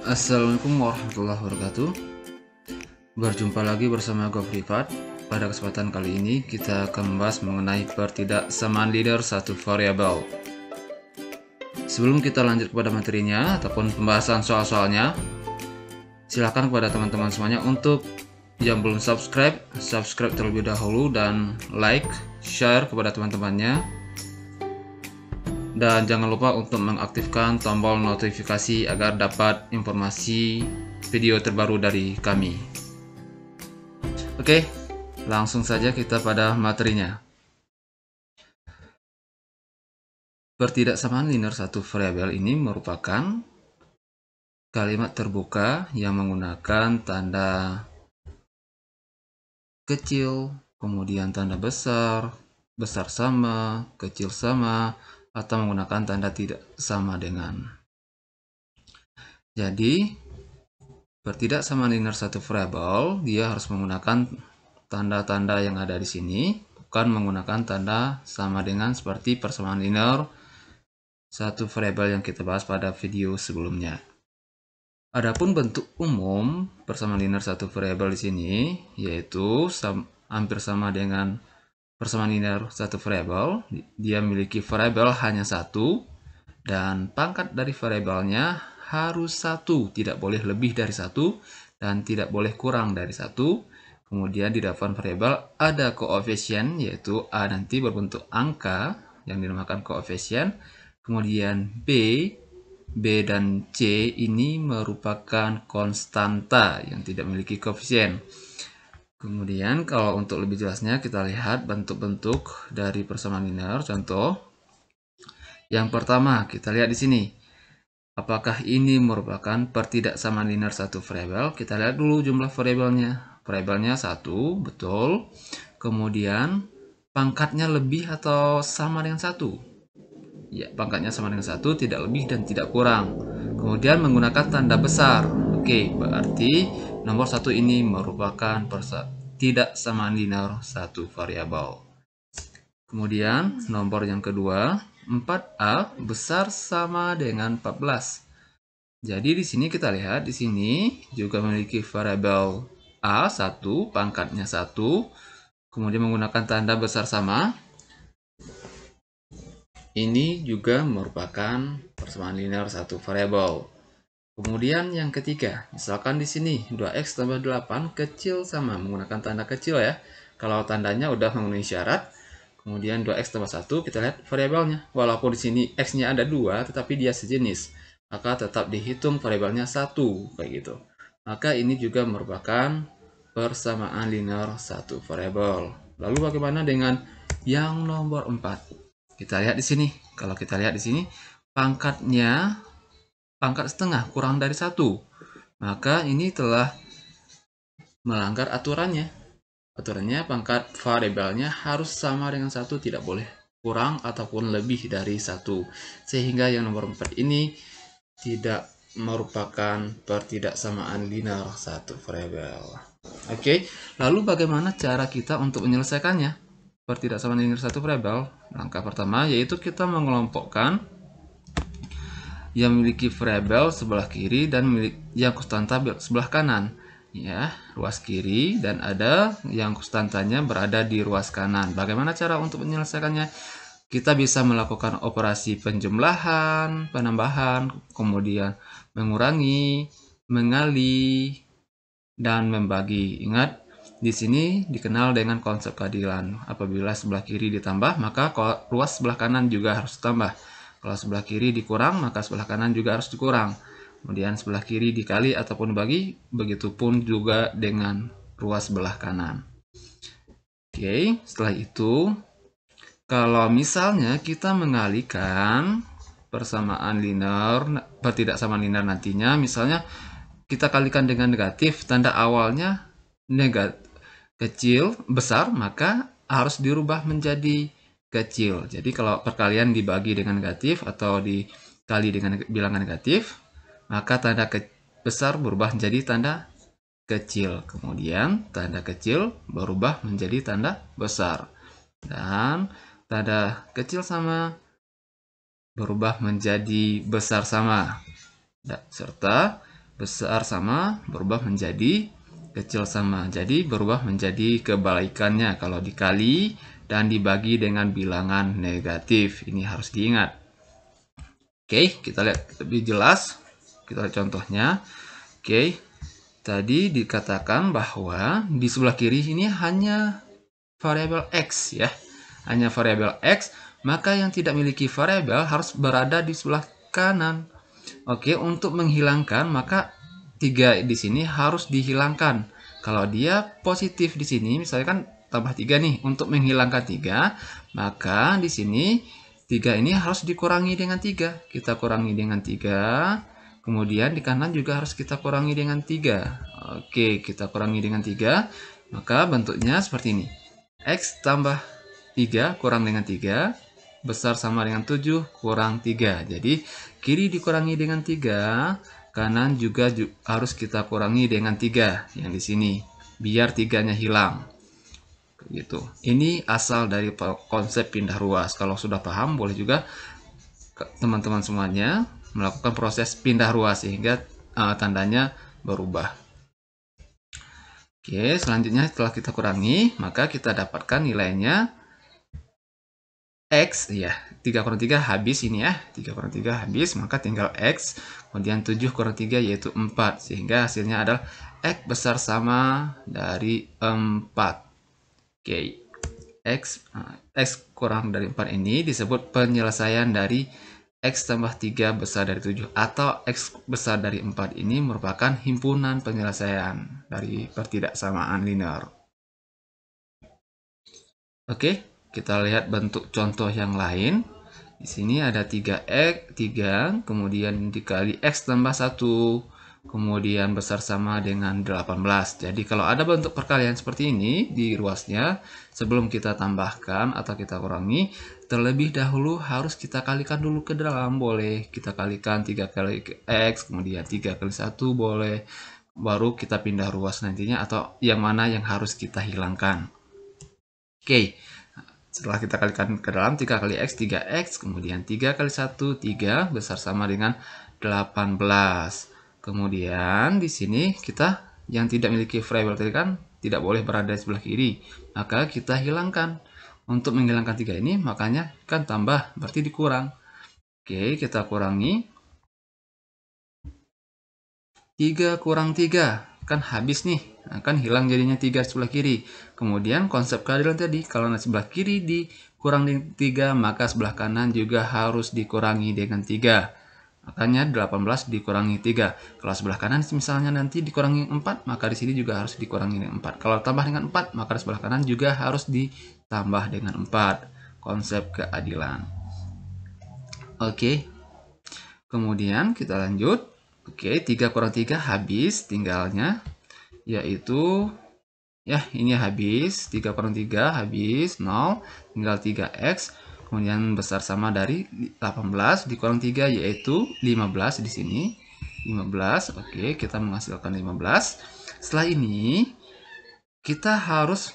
Assalamualaikum warahmatullahi wabarakatuh. Berjumpa lagi bersama gue Privat. Pada kesempatan kali ini kita akan membahas mengenai pertidaksamaan linear satu variabel. Sebelum kita lanjut kepada materinya ataupun pembahasan soal-soalnya, silakan kepada teman-teman semuanya untuk yang belum subscribe terlebih dahulu dan like, share kepada teman-temannya. Dan jangan lupa untuk mengaktifkan tombol notifikasi agar dapat informasi video terbaru dari kami. Oke, langsung saja kita pada materinya. Pertidaksamaan linear satu variabel ini merupakan kalimat terbuka yang menggunakan tanda kecil, kemudian tanda besar, besar sama, kecil sama, atau menggunakan tanda tidak sama dengan. Jadi, pertidaksamaan linear satu variabel, dia harus menggunakan tanda-tanda yang ada di sini, bukan menggunakan tanda sama dengan seperti persamaan linear satu variabel yang kita bahas pada video sebelumnya. Adapun bentuk umum persamaan linear satu variabel di sini yaitu hampir sama dengan persamaan linear satu variabel. Dia memiliki variabel hanya satu dan pangkat dari variabelnya harus satu, tidak boleh lebih dari satu dan tidak boleh kurang dari satu. Kemudian di depan variabel ada koefisien, yaitu A nanti berbentuk angka yang dinamakan koefisien. Kemudian B dan C ini merupakan konstanta yang tidak memiliki koefisien. Kemudian kalau untuk lebih jelasnya kita lihat bentuk-bentuk dari persamaan linear. Contoh yang pertama kita lihat di sini. Apakah ini merupakan pertidaksamaan linear satu variabel? Kita lihat dulu jumlah variabelnya. Variabelnya 1, betul. Kemudian pangkatnya lebih atau sama dengan 1? Ya, pangkatnya sama dengan 1, tidak lebih dan tidak kurang. Kemudian menggunakan tanda besar. Oke, berarti nomor 1 ini merupakan pertidaksamaan linear satu variabel. Kemudian nomor yang kedua, 4A besar sama dengan 14. Jadi di sini kita lihat di sini juga memiliki variabel A1, pangkatnya 1, kemudian menggunakan tanda besar sama. Ini juga merupakan persamaan linear satu variabel. Kemudian yang ketiga, misalkan di sini 2x tambah 8 kecil sama, menggunakan tanda kecil ya. Kalau tandanya udah memenuhi syarat, kemudian 2x tambah 1, kita lihat variabelnya. Walaupun di sini x-nya ada 2, tetapi dia sejenis, maka tetap dihitung variabelnya 1, kayak gitu. Maka ini juga merupakan persamaan linear satu variabel. Lalu bagaimana dengan yang nomor 4? Kita lihat di sini. Kalau kita lihat di sini, pangkatnya pangkat setengah kurang dari 1. Maka ini telah melanggar aturannya. Aturannya pangkat variabelnya harus sama dengan 1, tidak boleh kurang ataupun lebih dari 1. Sehingga yang nomor 4 ini tidak merupakan pertidaksamaan linear satu variabel. Oke, lalu bagaimana cara kita untuk menyelesaikannya? Pertidaksamaan linear satu variabel. Langkah pertama yaitu kita mengelompokkan yang memiliki variabel sebelah kiri dan yang konstanta sebelah kanan. Ya, ruas kiri dan ada yang konstantanya berada di ruas kanan. Bagaimana cara untuk menyelesaikannya? Kita bisa melakukan operasi penjumlahan, penambahan, kemudian mengurangi, mengali, dan membagi. Ingat, di sini dikenal dengan konsep keadilan. Apabila sebelah kiri ditambah, maka ruas sebelah kanan juga harus ditambah. Kalau sebelah kiri dikurang, maka sebelah kanan juga harus dikurang. Kemudian sebelah kiri dikali ataupun dibagi, begitupun juga dengan ruas sebelah kanan. Oke, setelah itu, kalau misalnya kita mengalihkan persamaan linear, pertidaksamaan linear nantinya, misalnya kita kalikan dengan negatif, tanda awalnya kecil, besar, maka harus dirubah menjadi kecil. Jadi kalau perkalian dibagi dengan negatif atau dikali dengan bilangan negatif, maka tanda besar berubah menjadi tanda kecil. Kemudian tanda kecil berubah menjadi tanda besar. Dan tanda kecil sama berubah menjadi besar sama. Serta besar sama berubah menjadi kecil sama. Jadi berubah menjadi kebalikannya kalau dikali dan dibagi dengan bilangan negatif. Ini harus diingat. Oke, kita lihat lebih jelas. Kita lihat contohnya. Oke, tadi dikatakan bahwa di sebelah kiri ini hanya variabel X ya. Hanya variabel X, maka yang tidak memiliki variabel harus berada di sebelah kanan. Oke, untuk menghilangkan maka 3 di sini harus dihilangkan. Kalau dia positif di sini, misalnya kan tambah 3 nih. Untuk menghilangkan 3, maka di sini 3 ini harus dikurangi dengan 3. Kita kurangi dengan 3. Kemudian di kanan juga harus kita kurangi dengan 3. Oke, kita kurangi dengan 3. Maka bentuknya seperti ini. X tambah 3 kurang dengan 3 besar sama dengan 7 kurang 3. Jadi kiri dikurangi dengan 3, kanan juga harus kita kurangi dengan 3 yang di sini biar 3-nya hilang. Gitu. Ini asal dari konsep pindah ruas. Kalau sudah paham boleh juga teman-teman semuanya melakukan proses pindah ruas sehingga tandanya berubah. Oke, selanjutnya setelah kita kurangi, maka kita dapatkan nilainya X, ya, 3 kurang 3 habis ini ya, 3 kurang 3 habis, maka tinggal X, kemudian 7 kurang 3 yaitu 4, sehingga hasilnya adalah X besar sama dari 4. Oke, X kurang dari 4 ini disebut penyelesaian dari X tambah 3 besar dari 7, atau X besar dari 4 ini merupakan himpunan penyelesaian dari pertidaksamaan linear. Oke, kita lihat bentuk contoh yang lain. Di sini ada 3x, 3, kemudian dikali X tambah 1, kemudian besar sama dengan 18. Jadi kalau ada bentuk perkalian seperti ini di ruasnya, sebelum kita tambahkan atau kita kurangi, terlebih dahulu harus kita kalikan dulu ke dalam. Boleh kita kalikan 3 kali X, kemudian 3 kali 1 boleh. Baru kita pindah ruas nantinya, atau yang mana yang harus kita hilangkan. Oke, setelah kita kalikan ke dalam 3 kali X, 3X, kemudian 3 kali 1, 3, besar sama dengan 18. Kemudian di sini kita yang tidak memiliki variabel tadi kan tidak boleh berada di sebelah kiri, maka kita hilangkan. Untuk menghilangkan 3 ini, makanya kan tambah, berarti dikurang. Oke, kita kurangi. 3 kurang 3, kan habis nih. Nah, kan hilang jadinya 3 sebelah kiri. Kemudian konsep keadilan tadi, kalau sebelah kiri dikurang dengan 3, maka sebelah kanan juga harus dikurangi dengan 3. Makanya 18 dikurangi 3. Kalau sebelah kanan misalnya nanti dikurangi 4, maka di sini juga harus dikurangi dengan 4. Kalau tambah dengan 4, maka di sebelah kanan juga harus ditambah dengan 4. Konsep keadilan. Oke. Kemudian kita lanjut. Oke, 3 kurang 3 habis, tinggalnya yaitu ya ini habis, 3 kurang 3 habis 0, tinggal 3x, kemudian besar sama dari 18 dikurang 3 yaitu 15 di sini. 15. Oke, kita menghasilkan 15. Setelah ini kita harus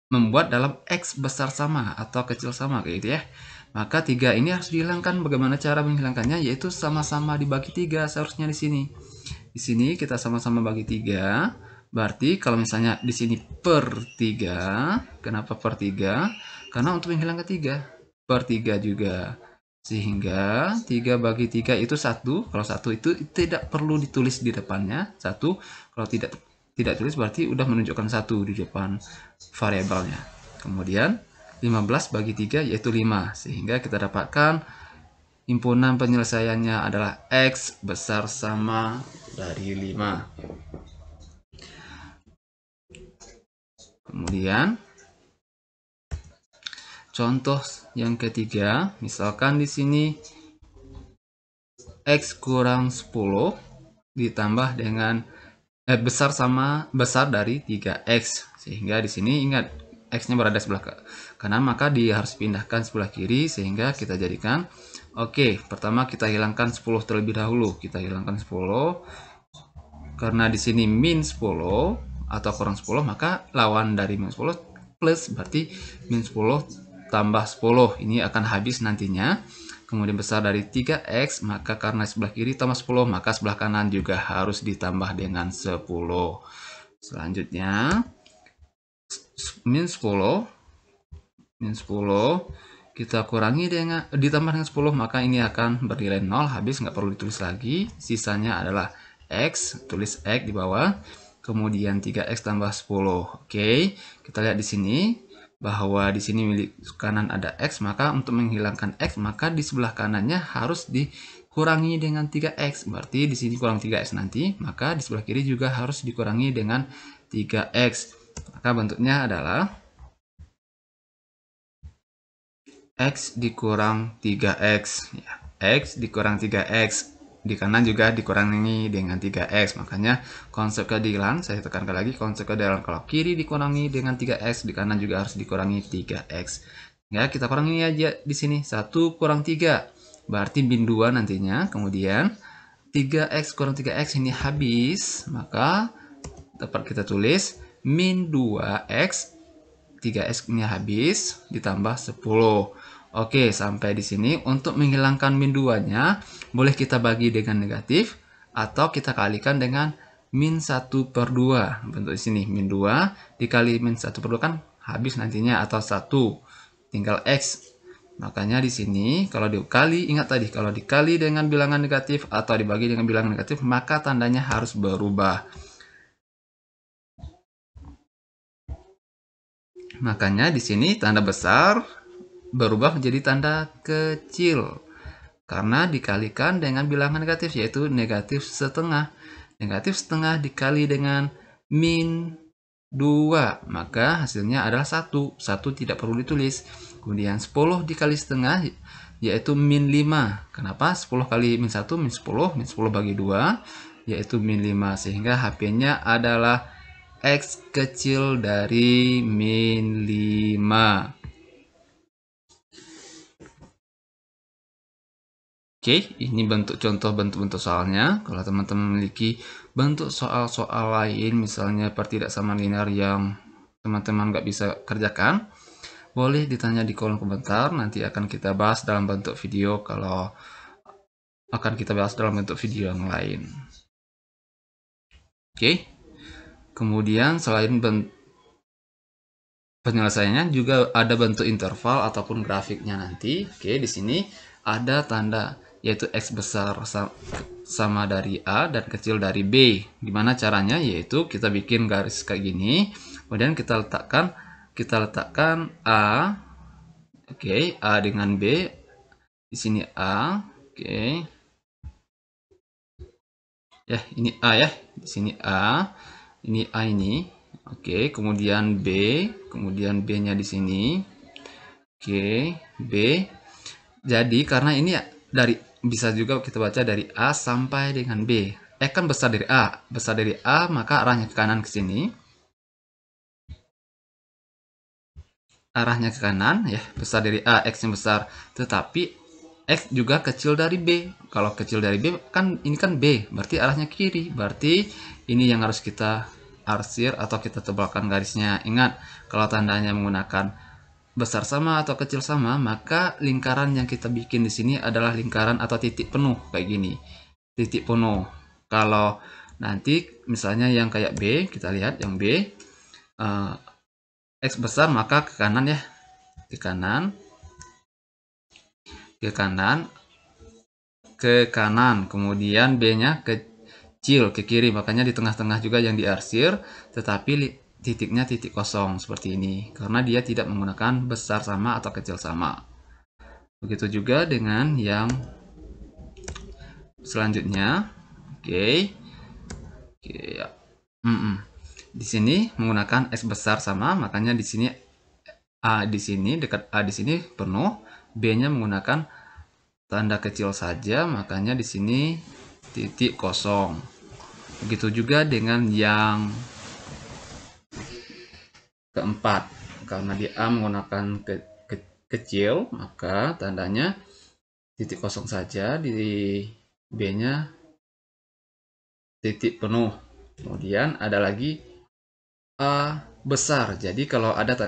membuat dalam X besar sama atau kecil sama kayak gitu ya. Maka 3 ini harus dihilangkan. Bagaimana cara menghilangkannya? Yaitu sama-sama dibagi 3 seharusnya di sini. Di sini kita sama-sama bagi 3. Berarti kalau misalnya di sini per 3, kenapa per 3? Karena untuk menghilangkan 3 per 3 juga. Sehingga 3 bagi 3 itu 1. Kalau 1 itu tidak perlu ditulis di depannya. 1. Kalau tidak tulis berarti udah menunjukkan 1 di depan variabelnya. Kemudian 15 bagi 3 yaitu 5. Sehingga kita dapatkan himpunan penyelesaiannya adalah X besar sama dari 5. Kemudian contoh yang ketiga, misalkan di sini X kurang 10 ditambah dengan besar dari 3X. Sehingga di sini ingat X-nya berada sebelah kanan, maka dia harus pindahkan sebelah kiri sehingga kita jadikan. Oke, pertama kita hilangkan 10 terlebih dahulu. Kita hilangkan 10. Karena di sini min 10 atau kurang 10, maka lawan dari min 10 plus, berarti min 10 tambah 10. Ini akan habis nantinya. kemudian besar dari 3X, maka karena sebelah kiri tambah 10, maka sebelah kanan juga harus ditambah dengan 10. Selanjutnya, min 10, kita kurangi dengan ditambah dengan 10, maka ini akan bernilai 0, habis, nggak perlu ditulis lagi. Sisanya adalah X, tulis X di bawah, kemudian 3X tambah 10. Oke, kita lihat di sini bahwa di sini milik kanan ada X, maka untuk menghilangkan X, maka di sebelah kanannya harus dikurangi dengan 3X. Berarti di sini kurang 3X nanti, maka di sebelah kiri juga harus dikurangi dengan 3X. Maka bentuknya adalah X dikurang 3X. Ya, X dikurang 3X. Di kanan juga dikurangi dengan 3X. Makanya konsep keadilan, saya tekankan lagi, konsep keadilan kalau kiri dikurangi dengan 3X, di kanan juga harus dikurangi 3X. Ya, kita kurangi aja di sini. 1 kurang 3. Berarti min 2 nantinya. Kemudian 3X kurang 3X ini habis. Maka dapat kita tulis min 2X, 3X ini habis, ditambah 10. Oke, sampai di sini. Untuk menghilangkan min 2-nya, boleh kita bagi dengan negatif, atau kita kalikan dengan min 1/2. Bentuk di sini, min 2 dikali min 1/2 kan habis nantinya, atau 1. Tinggal X. Makanya di sini, kalau dikali, ingat tadi, kalau dikali dengan bilangan negatif, atau dibagi dengan bilangan negatif, maka tandanya harus berubah. Makanya di sini tanda besar berubah menjadi tanda kecil karena dikalikan dengan bilangan negatif, yaitu negatif setengah. Negatif setengah dikali dengan min 2, maka hasilnya adalah 1. 1 tidak perlu ditulis. Kemudian 10 dikali setengah, yaitu min 5. Kenapa? 10 kali min 1, min 10. Min 10 bagi 2, yaitu min 5. Sehingga HP-nya adalah X kecil dari min 5. Oke, ini contoh bentuk-bentuk soalnya. Kalau teman-teman memiliki bentuk soal-soal lain, misalnya pertidaksamaan linear yang teman-teman nggak bisa kerjakan, boleh ditanya di kolom komentar. Nanti akan kita bahas dalam bentuk video yang lain. Oke, kemudian selain penyelesaiannya juga ada bentuk interval ataupun grafiknya nanti. Oke, di sini ada tanda yaitu X besar sama dari A dan kecil dari B. Gimana caranya? Yaitu kita bikin garis kayak gini, kemudian kita letakkan A. Oke, A dengan B. Di sini A. Oke. Ya, ini A ya. Di sini A. Ini A ini. Oke, kemudian B, kemudian B-nya di sini. Oke, B. Jadi karena ini ya bisa juga kita baca dari A sampai dengan B. Kan besar dari A. Besar dari A, maka arahnya ke kanan ke sini. Arahnya ke kanan ya, besar dari A, X yang besar. Tetapi X juga kecil dari B. Kalau kecil dari B kan ini kan B, berarti arahnya kiri. Berarti ini yang harus kita arsir atau kita tebalkan garisnya. Ingat, kalau tandanya menggunakan besar sama atau kecil sama, maka lingkaran yang kita bikin di sini adalah lingkaran atau titik penuh kayak gini. Titik penuh. Kalau nanti misalnya yang kayak B, kita lihat yang B, X besar maka ke kanan ya, ke kanan, kemudian B-nya kecil ke kiri, makanya di tengah-tengah juga yang diarsir, tetapi titiknya titik kosong seperti ini karena dia tidak menggunakan besar sama atau kecil sama. Begitu juga dengan yang selanjutnya. Oke. Ya. Di sini menggunakan X besar sama, makanya di sini A di sini dekat A di sini penuh, B-nya menggunakan tanda kecil saja, makanya di sini titik kosong. Begitu juga dengan yang keempat, karena di A menggunakan kecil, maka tandanya titik kosong saja, di B-nya titik penuh. Kemudian ada lagi A besar. Jadi kalau ada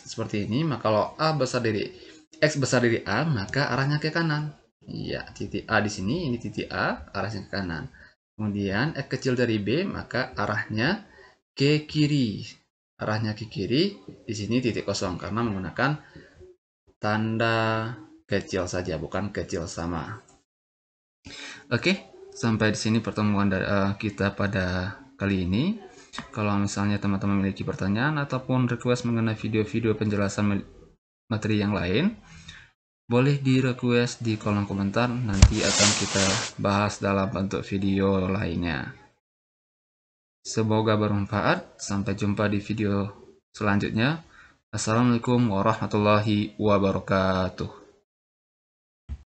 seperti ini, maka kalau A besar dari X besar dari A, maka arahnya ke kanan. Iya, titik A di sini, ini titik A, arahnya ke kanan. Kemudian X kecil dari B, maka arahnya ke kiri. Arahnya ke kiri, di sini titik kosong karena menggunakan tanda kecil saja, bukan kecil sama. Oke, sampai di sini pertemuan kita pada kali ini. Kalau misalnya teman-teman memiliki pertanyaan ataupun request mengenai video-video penjelasan materi yang lain, boleh di request di kolom komentar, nanti akan kita bahas dalam bentuk video lainnya. Semoga bermanfaat, sampai jumpa di video selanjutnya. Assalamualaikum warahmatullahi wabarakatuh.